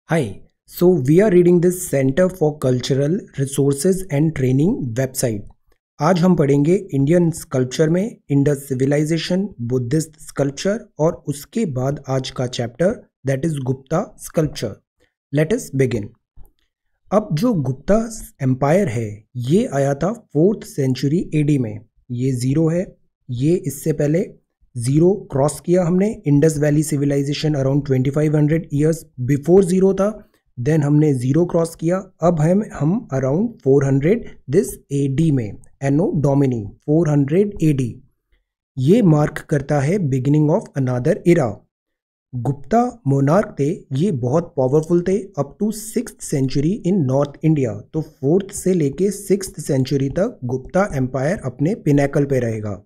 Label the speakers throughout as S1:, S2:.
S1: Hi, so we are reading this Center for Cultural Resources and Training website. आज हम पढ़ेंगे Indian sculpture में Indus civilisation, Buddhist sculpture और उसके बाद आज का chapter that is Gupta sculpture. Let us begin. अब जो गुप्ता एम्पायर है ये आया था 4th सेंचुरी एडी में। ये ज़ीरो है, ये इससे पहले ज़ीरो क्रॉस किया हमने। Indus valley civilisation around 2500 years before zero था, देन हमने ज़ीरो क्रॉस किया। अब हम अराउंड 400 दिस एडी में, एनो डोमिनी 400 एडी। ये मार्क करता है beginning of another era. Gupta monarch थे, ये बहुत पावरफुल थे up to 6th century in north India. तो 4th से लेके 6th सेंचुरी तक गुप्ता एम्पायर अपने पिनेकल पे रहेगा।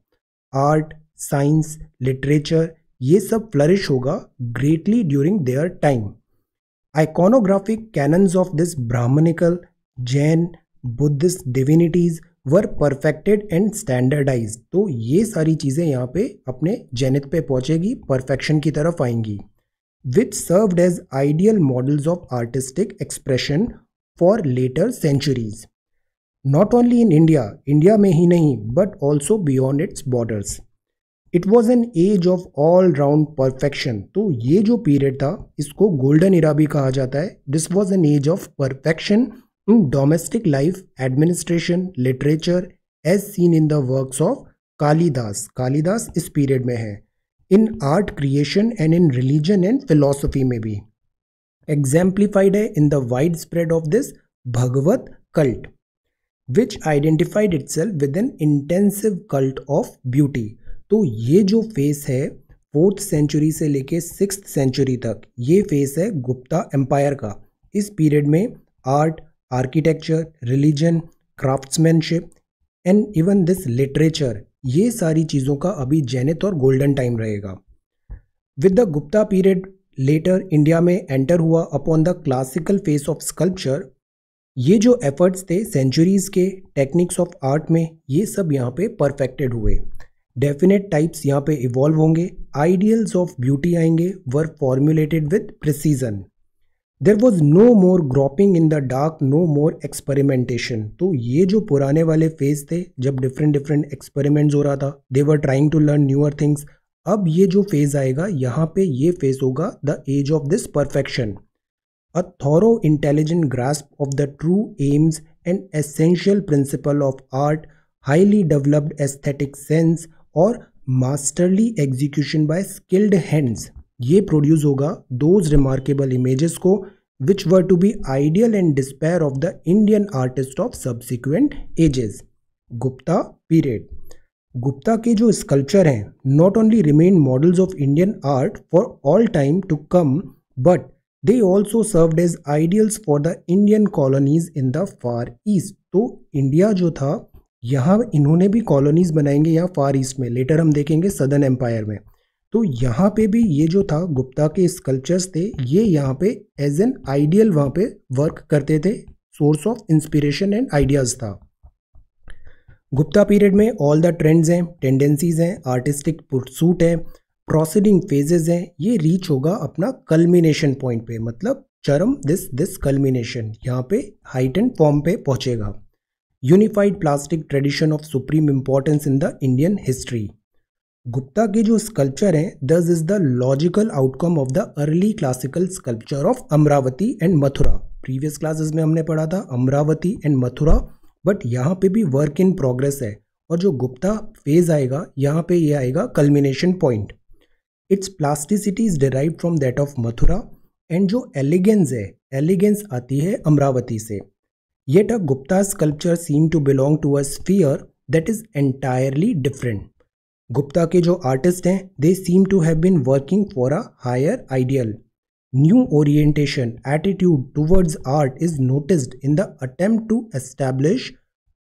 S1: आर्ट, साइंस, लिटरेचर ये सब फ्लरिश होगा greatly during their time. Iconographic canons of this Brahmanical, Jain, Buddhist divinities were perfected and standardised. तो ये सारी चीज़ें यहाँ पे अपने जेनिथ पे पहुँचेगी, परफेक्शन की तरफ आएंगी। Which served as ideal models of artistic expression for later centuries, not only in India, India में ही नहीं but also beyond its borders. It was an age of all round perfection. तो ये जो पीरियड था इसको गोल्डन इरा भी कहा जाता है। This was an age of perfection in domestic life, administration, literature as seen in the works of Kalidas. Kalidas इस पीरियड में है। In art creation and in religion and philosophy में भी एग्जाम्प्लीफाइड है in the wide spread of this Bhagavat cult which identified itself with an intensive cult of beauty. तो ये जो face है 4th सेंचुरी से लेके 6th सेंचुरी तक, ये फेस है गुप्ता एम्पायर का। इस पीरियड में art, architecture, religion, craftsmanship and even this literature, ये सारी चीज़ों का अभी जेनिथ और गोल्डन टाइम रहेगा। With the Gupta period later India में एंटर हुआ upon the classical phase of sculpture. ये जो एफर्ट्स थे सेंचुरीज के टेक्निक्स ऑफ आर्ट में, ये सब यहाँ पे परफेक्टेड हुए। डेफिनेट टाइप्स यहाँ पे इवॉल्व होंगे, आइडियल्स ऑफ ब्यूटी आएंगे, were formulated with precision. There was no more groping in the dark, no more experimentation. तो ये जो पुराने वाले फेज थे जब डिफरेंट एक्सपेरिमेंट्स हो रहा था, they were trying to learn newer things. अब ये जो फेज आएगा यहाँ पे, ये फेज होगा the age of this perfection. A thorough intelligent grasp of the true aims and essential principle of art, highly developed aesthetic sense और masterly execution by skilled hands, ये प्रोड्यूस होगा those remarkable images को which were to be ideal and despair of the Indian artist of subsequent ages. Gupta period. Gupta के जो sculpture हैं not only remain models of Indian art for all time to come, but they also served as ideals for the Indian colonies in the far east। तो India जो था यहाँ इन्होंने भी colonies बनाएंगे यहाँ फार ईस्ट में, लेटर हम देखेंगे सदर्न एम्पायर में। तो यहाँ पे भी ये जो था गुप्ता के स्कल्पचर्स थे, ये यहाँ पे एज एन आइडियल वहाँ पे वर्क करते थे, source of inspiration and ideas था। गुप्ता पीरियड में ऑल द ट्रेंड्स हैं, टेंडेंसीज हैं, आर्टिस्टिक परसूट है, प्रोसीडिंग फेजेस हैं, ये रीच होगा अपना कल्मिनेशन पॉइंट पे, मतलब चरम दिस कल्मिनेशन यहाँ पे हाइटेंड फॉर्म पे पहुंचेगा। Unified plastic tradition of supreme importance in the Indian history. Gupta के जो स्कल्पचर हैं दस is the logical outcome of the early classical sculpture of Amravati and Mathura. Previous classes में हमने पढ़ा था अमरावती एंड मथुरा, बट यहाँ पे भी वर्क इन प्रोग्रेस है। और जो गुप्ता फेज आएगा यहाँ पे ये आएगा culmination point. Its plasticity is derived from that of Mathura and जो एलिगेंस है, एलिगेंस आती है अमरावती से। Yet a Gupta sculpture seem to belong to a sphere that is entirely different. Gupta के जो आर्टिस्ट हैं they seem to have been working for a higher ideal. New orientation attitude towards art is noticed in the attempt to establish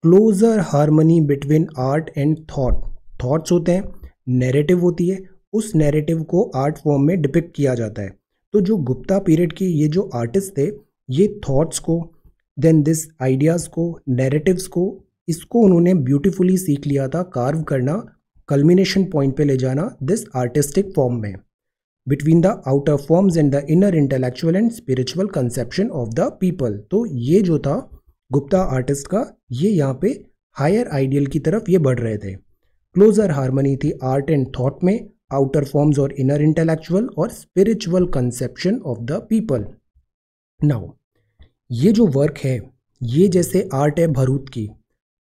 S1: closer harmony between art and thought. Thoughts होते हैं, narrative होती है, उस narrative को art form में depict किया जाता है। तो जो गुप्ता पीरियड के ये जो आर्टिस्ट थे, ये थॉट्स को, देन दिस आइडियाज़ को, नैरेटिव्स को, इसको उन्होंने ब्यूटीफुली सीख लिया था कार्व करना, कल्मिनेशन पॉइंट पे ले जाना दिस आर्टिस्टिक फॉर्म में। between the outer forms and the inner intellectual and spiritual conception of the people। तो ये जो था गुप्ता आर्टिस्ट का, ये यहाँ पे हायर आइडियल की तरफ ये बढ़ रहे थे। क्लोजर हार्मनी थी आर्ट एंड थॉट में, आउटर फॉर्म्स और इनर इंटेलेक्चुअल और spiritual conception of the people. Now ये जो वर्क है, ये जैसे आर्ट है भरूच की,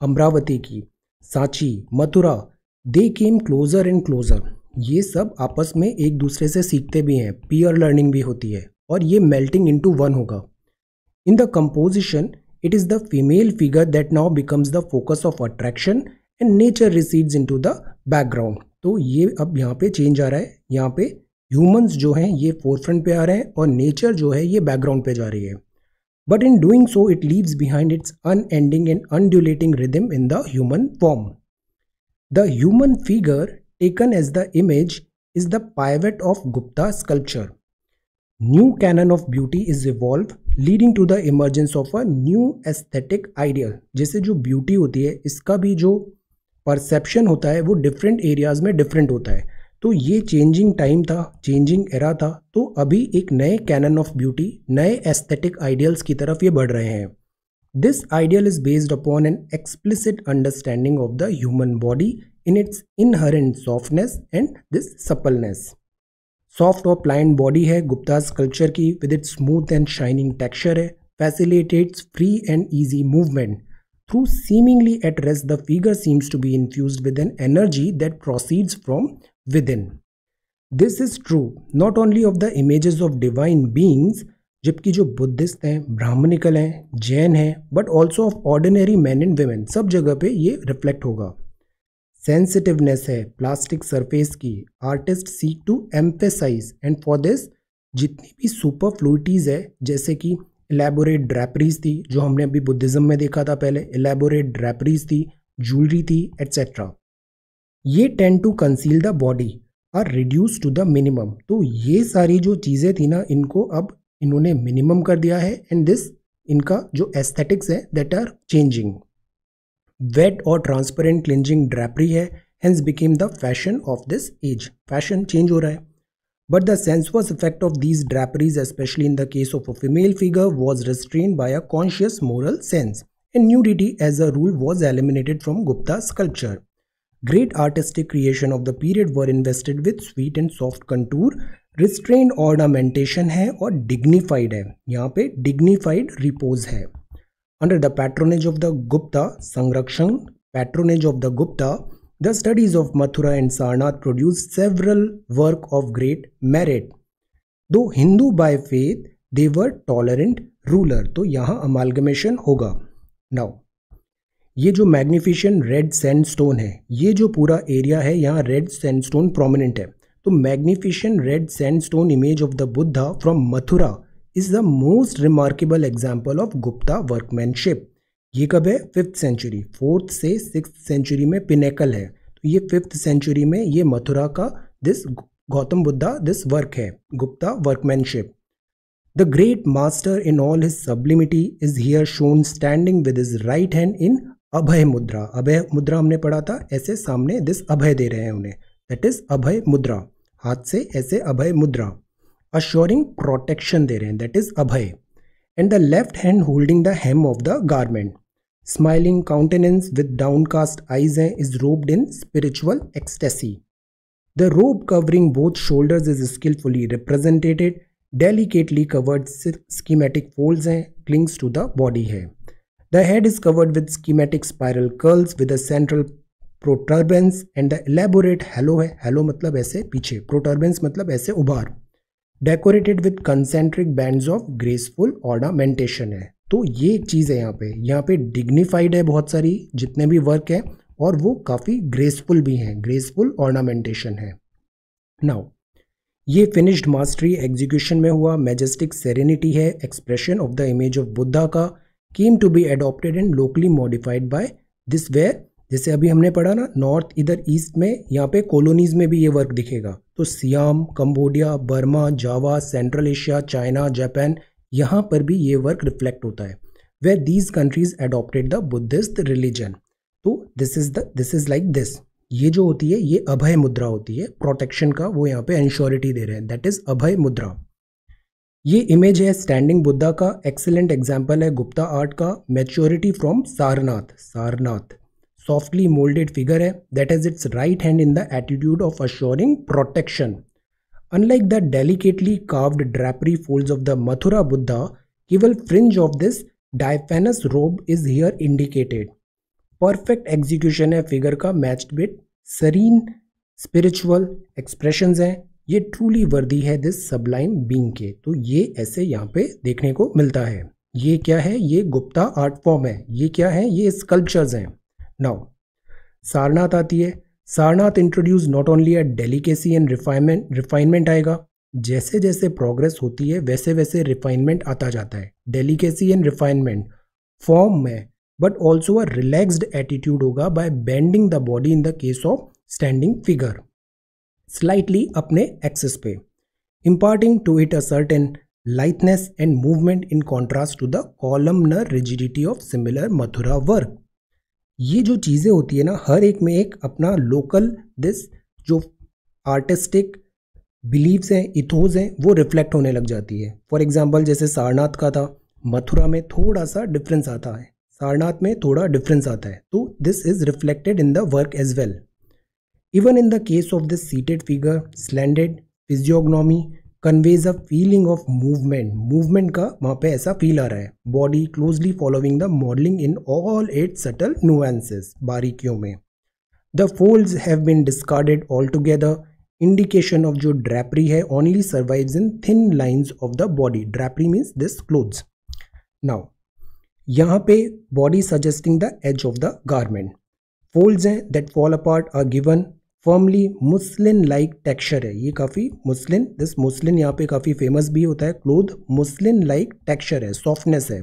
S1: अमरावती की, सांची, मथुरा, दे केम क्लोजर एंड क्लोजर। ये सब आपस में एक दूसरे से सीखते भी हैं, पीयर लर्निंग भी होती है, और ये मेल्टिंग इनटू वन होगा। In the composition it is the female figure that now becomes the focus of attraction and nature recedes into the background. तो ये अब यहाँ पे चेंज आ रहा है, यहाँ पे ह्यूमंस जो हैं ये फोरफ्रंट पे आ रहे हैं और नेचर जो है ये बैकग्राउंड पे जा रही है। But in doing so it leaves behind its unending and undulating rhythm in the human form. The human figure taken as the image is the pivot of Gupta sculpture. New canon of beauty is evolved, leading to the emergence of a new aesthetic ideal. जैसे जो beauty होती है इसका भी जो perception होता है वो डिफरेंट एरियाज में डिफरेंट होता है। तो ये चेंजिंग टाइम था, चेंजिंग एरा था, तो अभी एक नए कैनन ऑफ ब्यूटी, नए एस्थेटिक आइडियल्स की तरफ ये बढ़ रहे हैं। This ideal is based upon an explicit understanding of the human body in its inherent softness and this suppleness. Soft और pliant body है गुप्ता स्कल्पचर की, with its smooth and shining texture है, facilitates free and easy movement. Through seemingly at rest, the figure seems to be infused with an energy that proceeds from within. This is true not only of the images of divine beings, जबकि जो Buddhist हैं, Brahminical हैं, जैन हैं, but also of ordinary men and women, सब जगह पे ये reflect होगा। सेंसिटिवनेस है प्लास्टिक सरफेस की, artist seek to emphasise, and for this जितनी भी सुपरफ्लुइटीज है, जैसे कि इलेबोरेट ड्रैपरीज थी जो हमने अभी बुद्धिज्म में देखा था पहले, इलेबोरेट ड्रैपरीज थी, ज्वेलरी थी, एट्सेट्रा, ये tend to conceal the body or reduce to the minimum. तो ये सारी जो चीज़ें थी ना, इनको अब इन्होंने मिनिमम कर दिया है, एंड दिस इनका जो एस्थेटिक्स है दैट आर चेंजिंग। वेट और ट्रांसपेरेंट क्लिंजिंग ड्रैपरी है, hence became the fashion of this age. Fashion change हो रहा है, but the sensuous effect of these draperies specially in the case of a female figure was restrained by a conscious moral sense, and nudity as a rule was eliminated from Gupta sculpture. Great artistic creation of the period were invested with sweet and soft contour, restrained ornamentation है और dignified है, यहाँ पे dignified repose है। Under the patronage of the Gupta, Sanrakshan, patronage of the Gupta, the studies of Mathura and Sarnath produced several work of great merit. Though Hindu by faith, they were tolerant ruler. तो यहाँ amalgamation होगा। Now, ये जो magnificent red sandstone है, ये जो पूरा area है यहाँ red sandstone prominent है। तो magnificent red sandstone image of the Buddha from Mathura is the most remarkable example of Gupta workmanship. ये कब है? 5th सेंचुरी, 4th से 6th सेंचुरी में पिनेकल है। तो ये 5th सेंचुरी में ये मथुरा का this Gautam Buddha this work है, Gupta workmanship. The great master in all his sublimity is here shown standing with his right hand in abhaya mudra. Abhaya मुद्रा हमने पढ़ा था, ऐसे सामने दिस अभय दे रहे हैं उन्हें, दैट इज अभय मुद्रा, हाथ से ऐसे अभय मुद्रा, assuring protection दे रहे हैं, that is Abhay, and the left hand holding the hem of the garment. Smiling countenance with downcast eyes is robed in spiritual ecstasy. The robe covering both shoulders is skillfully represented, delicately covered schematic folds clings to the body है. The head is covered with schematic spiral curls with a central protuberance and the elaborate halo है, halo मतलब ऐसे पीछे, protuberance मतलब ऐसे उभार, decorated with concentric bands of graceful ornamentation है। तो ये एक चीज़ है यहाँ पे डिग्निफाइड है बहुत सारी जितने भी वर्क है, और वो काफ़ी ग्रेसफुल भी हैं, ग्रेसफुल ऑर्नामेंटेशन है। नाउ ये फिनिश्ड मास्टरी एग्जीक्यूशन में हुआ, मैजेस्टिक सेरेनिटी है, expression of the image of Buddha का came to be adopted and locally modified by this where, जैसे अभी हमने पढ़ा ना नॉर्थ इधर ईस्ट में, यहाँ पे कॉलोनीज में भी ये वर्क दिखेगा। तो Siam, Cambodia, Burma, Java, Central Asia, China, Japan, यहाँ पर भी ये वर्क रिफ्लेक्ट होता है, where these countries adopted the Buddhist religion. तो दिस इज लाइक दिस, ये जो होती है ये अभय मुद्रा होती है, प्रोटेक्शन का वो यहाँ पे एंश्योरिटी दे रहे हैं, दैट इज अभय मुद्रा। ये इमेज है स्टैंडिंग बुद्धा का, एक्सीलेंट एग्जाम्पल है गुप्ता आर्ट का, maturity from Sarnath. Sarnath softly moulded figure है that has its right hand in the attitude of assuring protection. Unlike the delicately carved drapery folds of the Mathura Buddha, केवल fringe of this diaphanous robe is here indicated. Perfect execution है figure का, matched with serene spiritual expressions हैं। ये truly वर्दी है this Sublime being के। तो ये ऐसे यहाँ पे देखने को मिलता है। ये क्या है? ये गुप्ता आर्ट फॉर्म है। ये क्या है? ये स्कल्पचर्स हैं। नाउ सारनाथ आती है। Sarnath introduce not only a delicacy and refinement आएगा। जैसे जैसे प्रोग्रेस होती है वैसे वैसे रिफाइनमेंट आता जाता है। डेलिकेसी एंड रिफाइनमेंट फॉर्म में, but also a relaxed attitude होगा by bending the body in the case of standing figure slightly अपने एक्सेस पे, imparting to it a certain lightness and movement in contrast to the columnar rigidity of similar Mathura work. ये जो चीज़ें होती है ना, हर एक में एक अपना लोकल दिस जो आर्टिस्टिक बिलीव्स हैं, इथोज हैं, वो रिफ्लेक्ट होने लग जाती है। फॉर एग्जांपल जैसे सारनाथ का था, मथुरा में थोड़ा सा डिफरेंस आता है, सारनाथ में थोड़ा डिफरेंस आता है, तो this is reflected in the work as well. Even in the case of this seated figure, slanted physiognomy conveys a feeling of movement. Movement का वहाँ पे ऐसा फील आ रहा है। Body closely following the modeling in all its subtle nuances, बारीकियों में। The folds have been discarded altogether. Indication of जो drapery है only survives in thin lines of the body. Drapery means this clothes. Now, यहाँ पे body suggesting the edge of the garment. Folds हैं that fall apart are given firmly muslin like texture है। ये काफ़ी muslin, this muslin यहाँ पे काफ़ी famous भी होता है क्लोथ। मुस्लिन लाइक टेक्सचर है, सॉफ्टनेस है।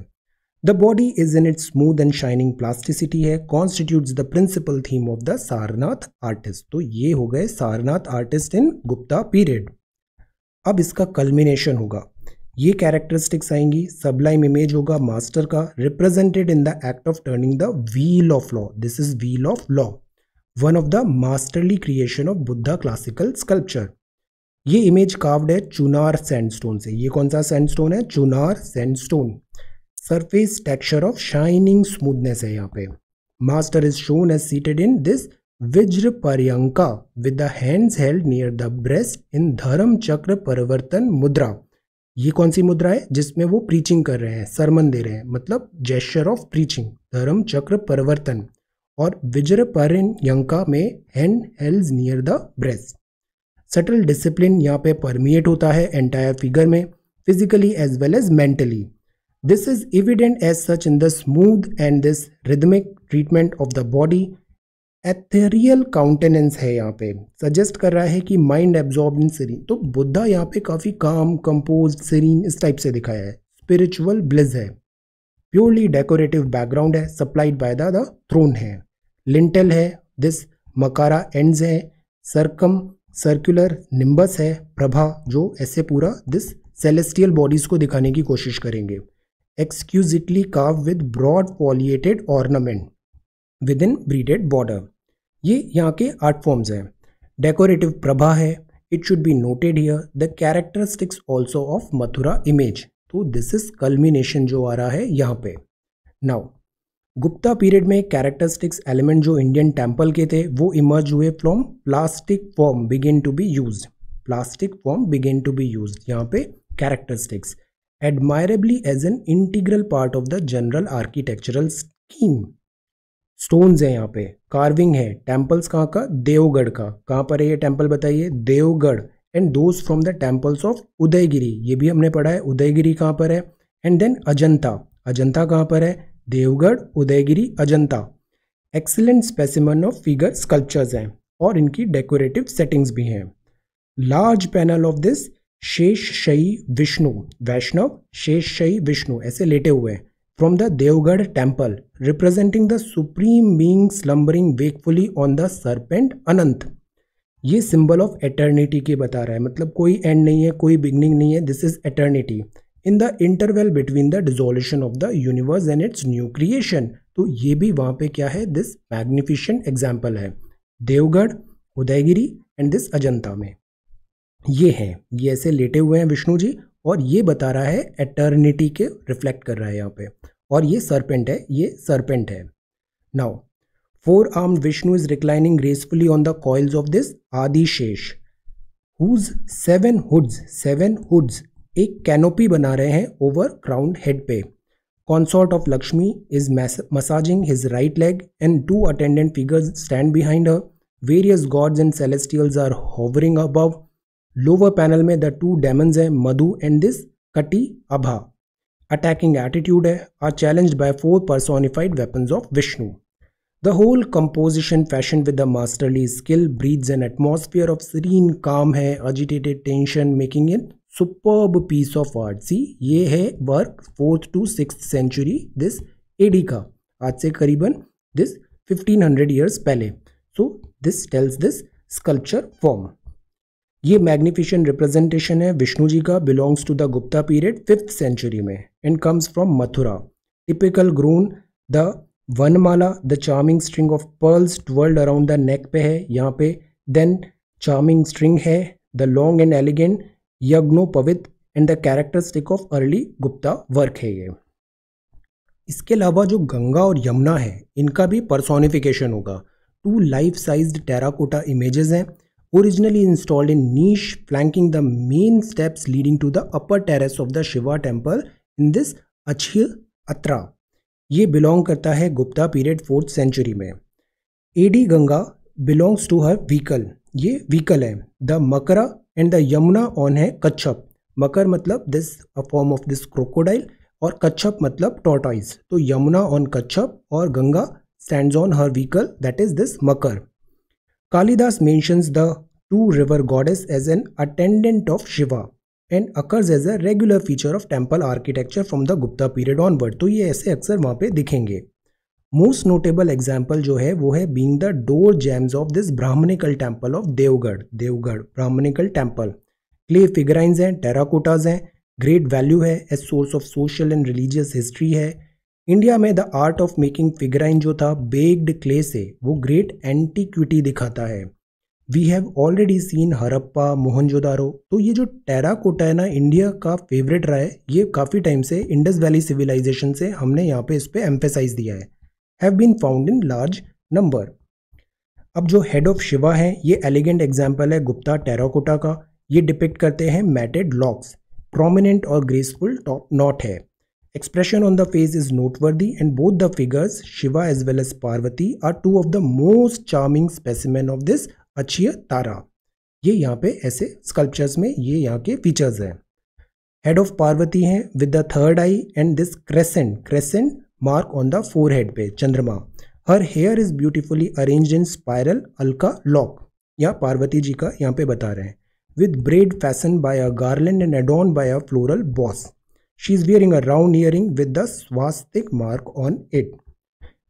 S1: The body is in its smooth and shining plasticity है, constitutes the principal theme of the Sarnath artist. तो ये हो गए Sarnath artist in Gupta period. अब इसका कल्मिनेशन होगा, ये कैरेक्टरिस्टिक्स आएंगी। सबलाइम इमेज होगा मास्टर का, represented in the act of turning the wheel of law. This is wheel of law, one of the masterly creation of Buddha classical sculpture. ये image carved है Chunar sandstone से। ये कौन सा सैंडस्टोन है? Chunar sandstone. Surface texture of shining smoothness है यहाँ पे। Master is shown as seated in this vajra paryanka with the hands held near the breast in dharma chakra परिवर्तन मुद्रा। ये कौन सी मुद्रा है? जिसमें वो प्रीचिंग कर रहे हैं, सरमन दे रहे हैं, मतलब जेस्चर ऑफ प्रीचिंग। धर्म चक्र परिवर्तन। और विज्र पर्यंका में hand held near the breast. Subtle discipline यहाँ पे परमिएट होता है एंटायर फिगर में, physically as well as mentally. This is evident as such in the smooth and this rhythmic treatment of the body. Ethereal countenance है यहाँ पे, suggest कर रहा है कि माइंड एब्जॉर्ब इन सीरीन। तो बुद्धा यहाँ पे काफ़ी काम, कंपोज, सीरीन इस टाइप से दिखाया है। स्पिरिचुअल ब्लिस है, प्योरली डेकोरेटिव बैकग्राउंड है, सप्लाइड बाय द थ्रोन है। लिंटेल है, दिस मकारा एंड्स है, सरकम सर्कुलर निम्बस है, प्रभा जो ऐसे पूरा दिस सेलेस्टियल बॉडीज को दिखाने की कोशिश करेंगे। Exquisitely carve with broad foliated ornament with in beaded border. ये यहाँ के आर्ट फॉर्म्स हैं। डेकोरेटिव प्रभा है। It should be noted here the characteristics also of Mathura image. तो दिस इज कल्मिनेशन जो आ रहा है यहाँ पे। नाउ गुप्ता पीरियड में कैरेक्टरिस्टिक्स एलिमेंट जो इंडियन टेम्पल के थे वो इमर्ज हुए from plastic form begin to be used. Plastic form begin to be used, यहाँ पे characteristics admirably as an integral part of the general architectural scheme. Stones है यहाँ पे, कार्विंग है। टेम्पल्स कहाँ का? देवगढ़ का। कहाँ पर है ये टेम्पल बताइए? Deogarh. And those from the temples of Udayagiri, ये भी हमने पढ़ा है। उदयगिरी कहाँ पर है? And then Ajanta. अजंता कहाँ पर है? Deogarh, Udayagiri, Ajanta. Excellent specimen of figure sculptures हैं और इनकी डेकोरेटिव सेटिंग्स भी हैं। Large panel of this Sheshashayi Vishnu, Vaishnav Sheshashayi Vishnu ऐसे लेटे हुए हैं, from the Deogarh temple, representing the supreme being slumbering wakefully on the serpent Ananta. ये सिंबल ऑफ एटर्निटी के बता रहा है, मतलब कोई एंड नहीं है, कोई बिगनिंग नहीं है, this is eternity in the interval between the dissolution of the universe and it's new creation. तो ये भी वहाँ पे क्या है? दिस मैग्निफिशेंट एग्जाम्पल है। देवगढ़, उदयगिरी एंड दिस अजंता में। ये हैं, ये ऐसे लेटे हुए हैं विष्णु जी, और ये बता रहा है एटर्निटी के रिफ्लेक्ट कर रहा है यहाँ पे। और ये सर्पेंट है, ये सर्पेंट है। Now four-armed Vishnu is reclining gracefully on the coils of this Adishesh, whose seven hoods एक कैनोपी बना रहे हैं ओवर क्राउंड हेड पे। Consort of Lakshmi is massaging his right leg and two attendant figures stand behind her. Various gods and celestials are hovering above. Lower panel में the two demons हैं मधु and this Kati Abha. Attacking attitude है, are challenged by four personified weapons of Vishnu. The whole composition fashioned with the masterly skill breathes an atmosphere of serene calm है, agitated tension, making it superb piece of art. See, ये है work 4th to 6th century this AD का, आज से करीबन this 1500 years पहले. So this tells this sculpture form. ये magnificent representation है विष्णु जी का, belongs to the Gupta period 5th century में and comes from Mathura. Typical crown the vanamala, the charming string of pearls twirled around the neck पे है यहाँ पे. Then charming string है, the long and elegant yajnopavita and the characteristic of early Gupta work है ये. इसके अलावा जो गंगा और यमुना है इनका भी पर्सोनिफिकेशन होगा. 2 लाइफ साइज्ड टेराकोटा इमेजेस हैं, originally installed in niche flanking the main steps leading to the upper terrace of the Shiva temple in this Achhya Atra. ये बिलोंग करता है गुप्ता पीरियड 4th सेंचुरी में. AD Ganga belongs to her vehicle, ये vehicle है. The makara and the Yamuna on है कच्छप. मकर मतलब this a form of this crocodile और कच्छप मतलब टॉर्टॉइज. तो यमुना ऑन कच्छप और Ganga stands on her vehicle, that is this makar. Kalidas mentions the two river goddess as an attendant of Shiva and occurs as a regular feature of temple architecture from the Gupta period onward. तो ये ऐसे अक्सर वहाँ पे दिखेंगे. Most notable example जो है वो है being the door jambs of this Brahmanical temple of Deogarh Brahmanical temple. Clay figurines हैं, terracottas हैं, great value है, as source of social and religious history है. इंडिया में द आर्ट ऑफ मेकिंग फिगराइन जो था बेक्ड क्ले से, वो ग्रेट एंटीक्विटी दिखाता है. We have already seen Harappa, Mohenjodaro. तो ये जो टेराकोटा है ना, इंडिया का फेवरेट रहा है. ये काफ़ी टाइम से इंडस वैली सिविलाइजेशन से हमने यहाँ पे इस पर एम्फेसाइज दिया है. Have been found in large number. अब जो हेड ऑफ शिवा है ये एलिगेंट एग्जाम्पल है गुप्ता टेराकोटा का. ये डिपिक्ट करते हैं मैटेड लॉक्स, प्रोमिनेंट और ग्रेसफुल टॉप नॉट है. Expression on the face is noteworthy and both the figures, Shiva as well as Parvati, are two of the most charming specimen of this Achhya Tara. ये यहाँ पे ऐसे sculptures में ये यहाँ के features हैं. Head of Parvati है with the third eye and this crescent mark on the forehead पे चंद्रमा. Her hair is beautifully arranged in spiral alka lock. यहाँ पार्वती जी का यहाँ पे बता रहे हैं. With braid fastened by a garland and adorned by a floral boss. She is wearing a round earring with the swastik mark on it.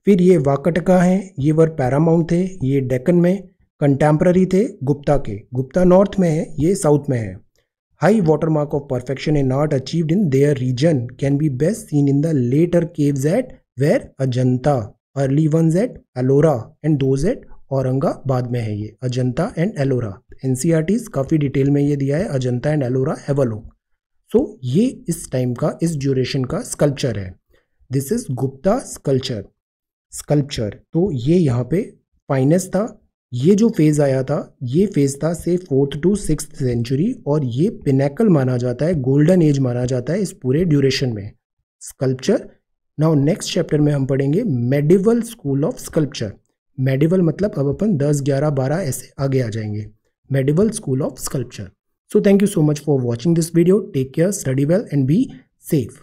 S1: फिर ये वाकटका हैं, ये वर पैरामाउंट थे, ये डेक्कन में कंटेम्प्ररी थे गुप्ता के. गुप्ता नॉर्थ में है, ये साउथ में है. High water mark of perfection in art achieved in their region can be best seen in the later caves at where Ajanta, early ones at Ellora and those at Aurangabad में है. ये अजंता एंड एलोरा. एनसीईआरटीज काफ़ी detail में ये दिया है, Ajanta and Ellora have a look. So ये इस टाइम का, इस ड्यूरेशन का स्कल्पचर है. This is Gupta sculpture. तो ये यहाँ पे फाइनेस्ट था. ये जो फेज आया था, ये फेज था से 4th to 6th सेंचुरी, और ये पिनेकल माना जाता है, गोल्डन एज माना जाता है इस पूरे ड्यूरेशन में स्कल्पचर. नाउ नेक्स्ट चैप्टर में हम पढ़ेंगे medieval school of sculpture. Medieval मतलब अब अपन 10, 11, 12 ऐसे आगे आ जाएंगे. Medieval school of sculpture. So thank you so much for watching this video. Take care, study well and be safe.